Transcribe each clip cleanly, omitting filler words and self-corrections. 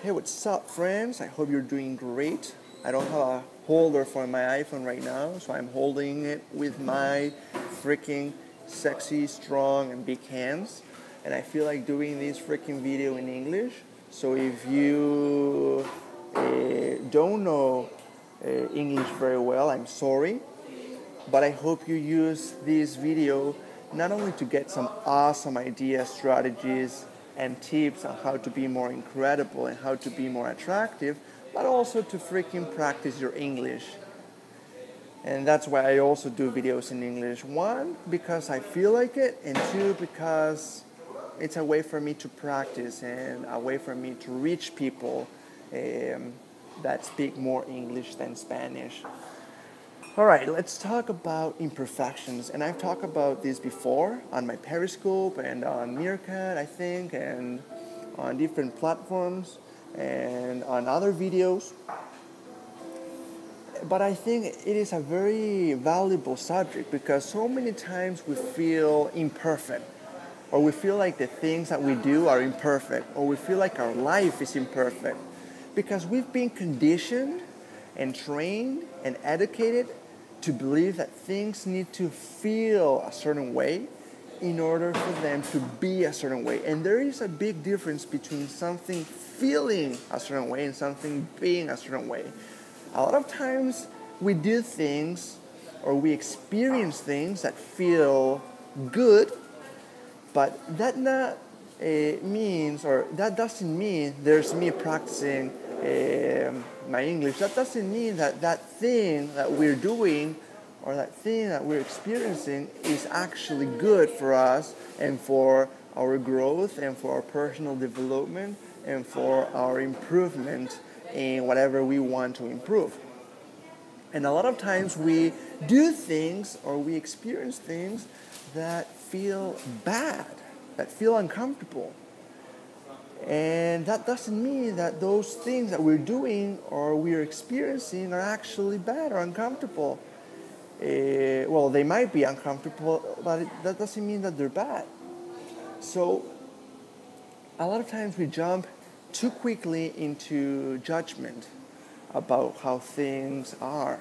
Hey, what's up, friends? I hope you're doing great. I don't have a holder for my iPhone right now, so I'm holding it with my freaking sexy, strong, and big hands. And I feel like doing this freaking video in English. So if you don't know English very well, I'm sorry. But I hope you use this video not only to get some awesome ideas, strategies, and tips on how to be more incredible and how to be more attractive, but also to freaking practice your English. And that's why I also do videos in English. One, because I feel like it, and two, because it's a way for me to practice and a way for me to reach people that speak more English than Spanish. All right, let's talk about imperfections. And I've talked about this before on my Periscope and on Meerkat, I think, and on different platforms and on other videos. But I think it is a very valuable subject because so many times we feel imperfect, or we feel like the things that we do are imperfect, or we feel like our life is imperfect because we've been conditioned and trained and educated to believe that things need to feel a certain way in order for them to be a certain way. And there is a big difference between something feeling a certain way and something being a certain way. A lot of times we do things or we experience things that feel good, but that not means, or that doesn't mean there's me practicing my English. That doesn't mean that that thing that we're doing or that thing that we're experiencing is actually good for us and for our growth and for our personal development and for our improvement in whatever we want to improve. And a lot of times we do things or we experience things that feel bad, that feel uncomfortable. And that doesn't mean that those things that we're doing or we're experiencing are actually bad or uncomfortable. Well, they might be uncomfortable, but that doesn't mean that they're bad. So, a lot of times we jump too quickly into judgment about how things are.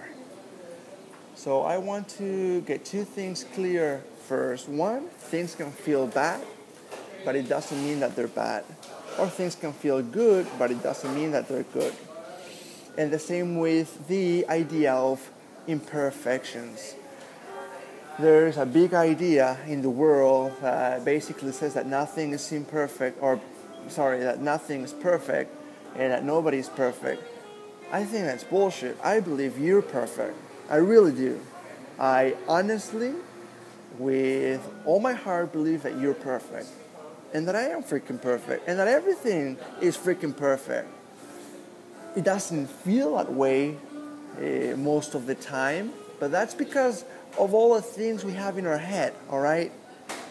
So, I want to get two things clear first. One, things can feel bad, but it doesn't mean that they're bad. Or things can feel good, but it doesn't mean that they're good. And the same with the idea of imperfections. There's a big idea in the world that basically says that nothing is imperfect, that nothing is perfect and that nobody is perfect. I think that's bullshit. I believe you're perfect. I really do. I honestly, with all my heart, believe that you're perfect. And that I am freaking perfect, and that everything is freaking perfect. It doesn't feel that way most of the time, but that's because of all the things we have in our head, all right?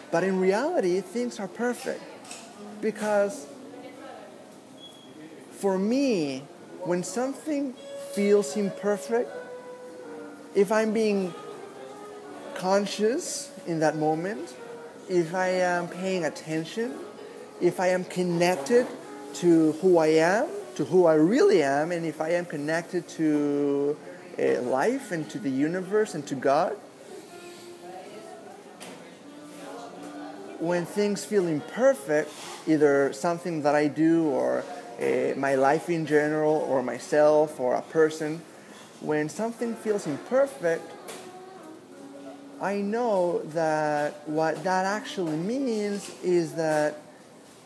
But in reality, things are perfect. Because for me, when something feels imperfect, if I'm being conscious in that moment, if I am paying attention, if I am connected to who I am, to who I really am, and if I am connected to life and to the universe and to God, when things feel imperfect, either something that I do or my life in general or myself or a person, when something feels imperfect, I know that what that actually means is that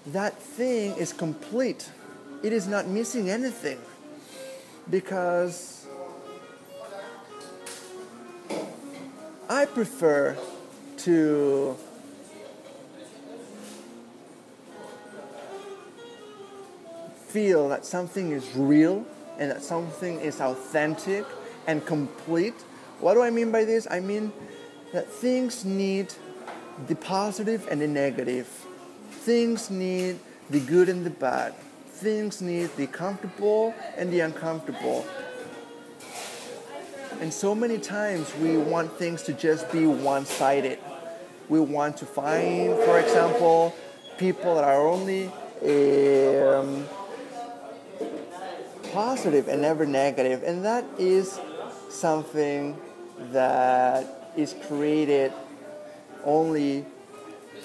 that thing is complete. It is not missing anything. Because I prefer to feel that something is real and that something is authentic and complete. What do I mean by this? I mean that things need the positive and the negative. Things need the good and the bad. Things need the comfortable and the uncomfortable. And so many times we want things to just be one-sided. We want to find, for example, people that are only positive and never negative. And that is something that is created only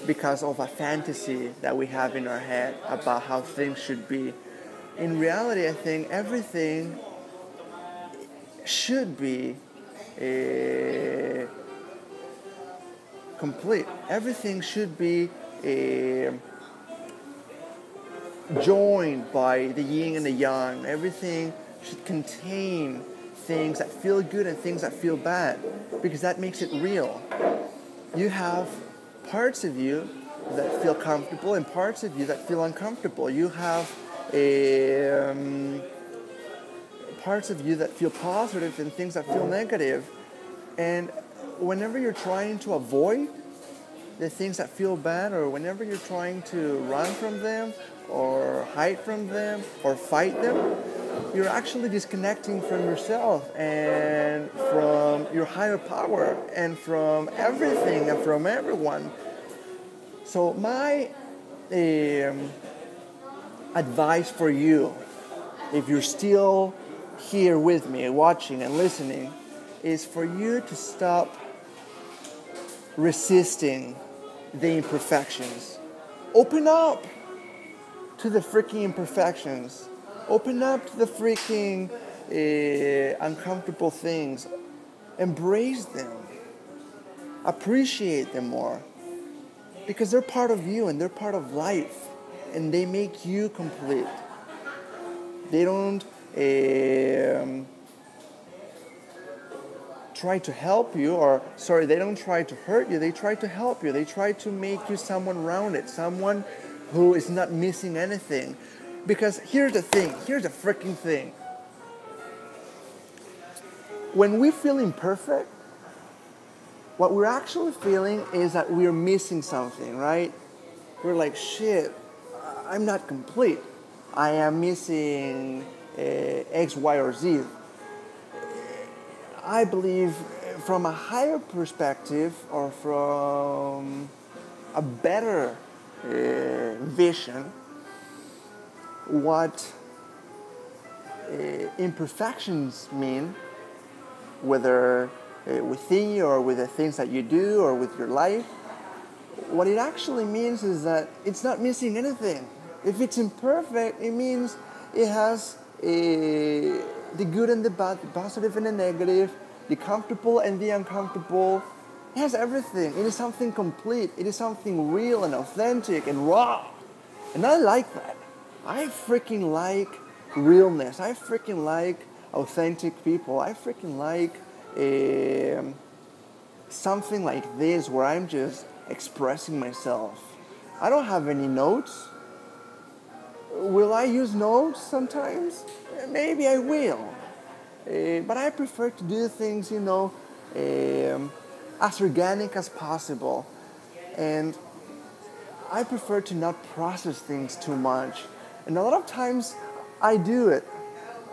because of a fantasy that we have in our head about how things should be. In reality, I think everything should be complete. Everything should be joined by the yin and the yang. Everything should contain things that feel good and things that feel bad, because that makes it real. You have parts of you that feel comfortable and parts of you that feel uncomfortable. You have parts of you that feel positive and things that feel negative. And whenever you're trying to avoid the things that feel bad, or whenever you're trying to run from them or hide from them or fight them, you're actually disconnecting from yourself and from your higher power and from everything and from everyone. So my advice for you, if you're still here with me, watching and listening, is for you to stop resisting the imperfections. Open up to the freaking imperfections. Open up to the freaking uncomfortable things. Embrace them. Appreciate them more. Because they're part of you and they're part of life. And they make you complete. They don't try to help you, they don't try to hurt you, they try to help you. They try to make you someone rounded, someone who is not missing anything. Because here's the freaking thing. When we feel imperfect, what we're actually feeling is that we're missing something, right? We're like, shit, I'm not complete. I am missing X, Y, or Z. I believe from a higher perspective or from a better vision, what imperfections mean, whether within you or with the things that you do or with your life, what it actually means is that it's not missing anything. If it's imperfect, it means it has the good and the bad, the positive and the negative, the comfortable and the uncomfortable. It has everything. It is something complete. It is something real and authentic and raw. And I like that. I freaking like realness. I freaking like authentic people. I freaking like something like this where I'm just expressing myself. I don't have any notes. Will I use notes sometimes? Maybe I will. But I prefer to do things, as organic as possible. And I prefer to not process things too much. And a lot of times I do it.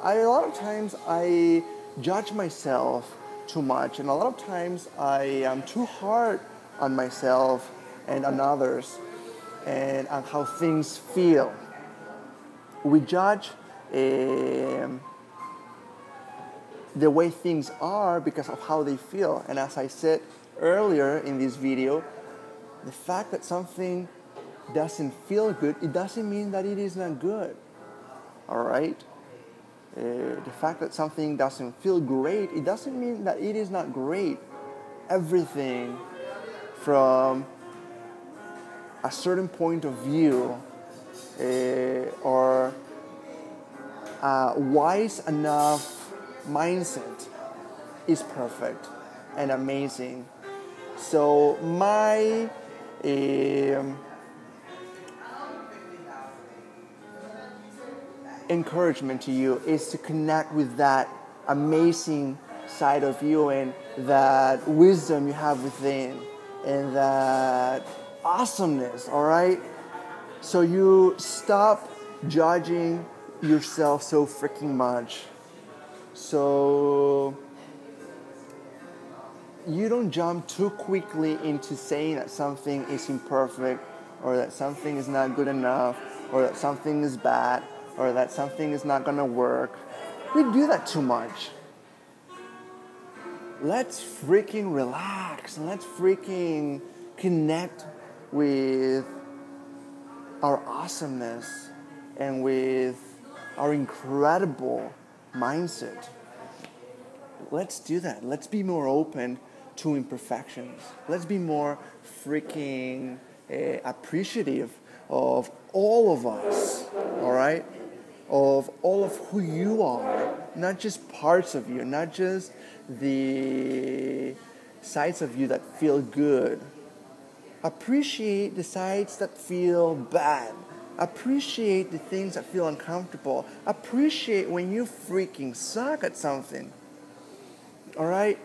A lot of times I judge myself too much. And a lot of times I am too hard on myself and on others and on how things feel. We judge the way things are because of how they feel. And as I said earlier in this video, the fact that something doesn't feel good, it doesn't mean that it is not good. All right? The fact that something doesn't feel great, it doesn't mean that it is not great. Everything from a certain point of view or a wise enough mindset is perfect and amazing. So my encouragement to you is to connect with that amazing side of you and that wisdom you have within and that awesomeness, all right? So you stop judging yourself so freaking much. So you don't jump too quickly into saying that something is imperfect or that something is not good enough or that something is bad or that something is not going to work. We do that too much. Let's freaking relax. Let's freaking connect with our awesomeness and with our incredible mindset. Let's do that. Let's be more open to imperfections. Let's be more freaking appreciative of all of us, all right? Of all of who you are, not just parts of you, not just the sides of you that feel good. Appreciate the sides that feel bad. Appreciate the things that feel uncomfortable. Appreciate when you freaking suck at something. All right?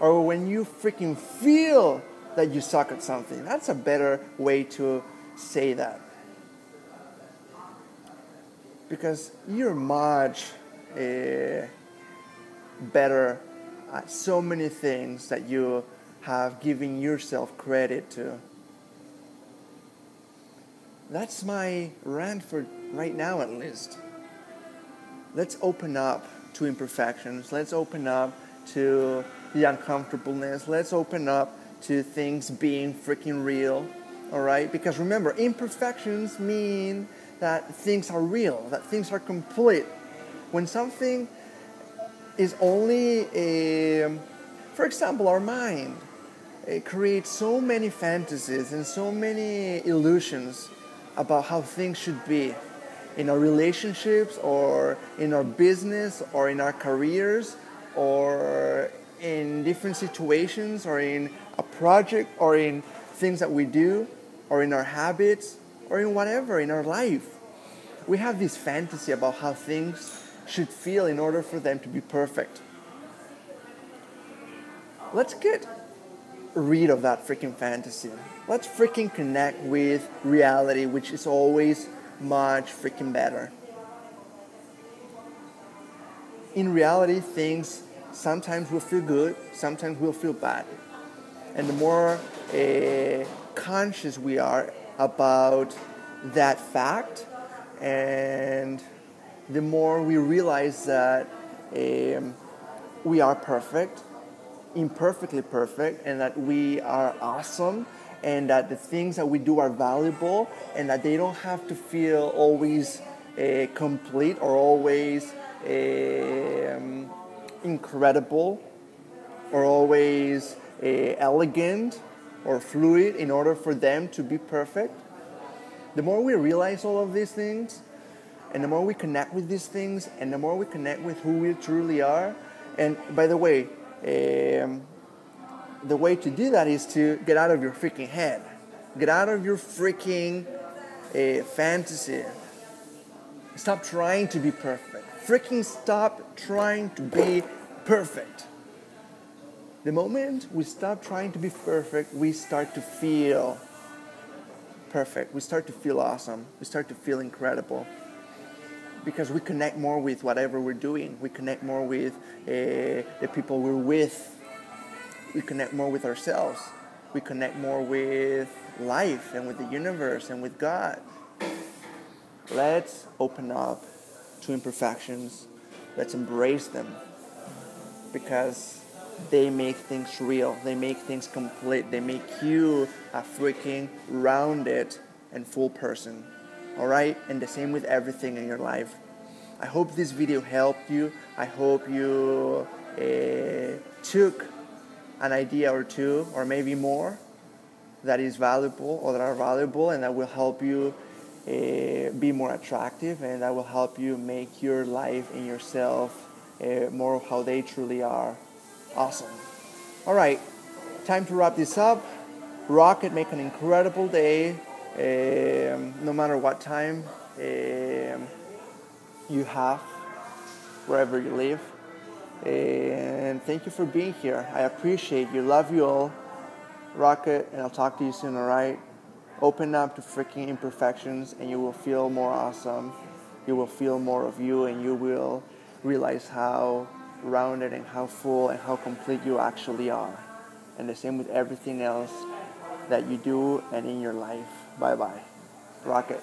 Or when you freaking feel that you suck at something. That's a better way to say that. Because you're much better at so many things that you have given yourself credit to. That's my rant for right now, at least. Let's open up to imperfections. Let's open up to the uncomfortableness. Let's open up to things being freaking real. All right? Because remember, imperfections mean that things are real, that things are complete. When something is only for example, our mind, it creates so many fantasies and so many illusions about how things should be in our relationships or in our business or in our careers or in different situations or in a project or in things that we do or in our habits or in whatever in our life. We have this fantasy about how things should feel in order for them to be perfect. Let's get rid of that freaking fantasy. Let's freaking connect with reality, which is always much freaking better. In reality, things sometimes will feel good, sometimes will feel bad. And the more conscious we are about that fact, and the more we realize that we are perfect, imperfectly perfect, and that we are awesome, and that the things that we do are valuable, and that they don't have to feel always complete or always incredible or always elegant or fluid in order for them to be perfect. The more we realize all of these things, and the more we connect with these things, and the more we connect with who we truly are. And by the way, the way to do that is to get out of your freaking head. Get out of your freaking fantasy. Stop trying to be perfect. Freaking stop trying to be perfect. The moment we stop trying to be perfect, we start to feel perfect. We start to feel awesome. We start to feel incredible. Because we connect more with whatever we're doing. We connect more with the people we're with. We connect more with ourselves. We connect more with life and with the universe and with God. Let's open up to imperfections. Let's embrace them. Because they make things real. They make things complete. They make you a freaking rounded and full person. Alright? And the same with everything in your life. I hope this video helped you. I hope you took an idea or two, or maybe more, that is valuable or that are valuable, and that will help you be more attractive, and that will help you make your life and yourself more of how they truly are. Awesome. Alright, time to wrap this up. Rocket, make an incredible day, no matter what time you have, wherever you live. And thank you for being here. I appreciate you. Love you all. Rocket, and I'll talk to you soon, alright? Open up to freaking imperfections, and you will feel more awesome. You will feel more of you, and you will realize how rounded and how full and how complete you actually are. And the same with everything else that you do and in your life. Bye-bye. Rocket.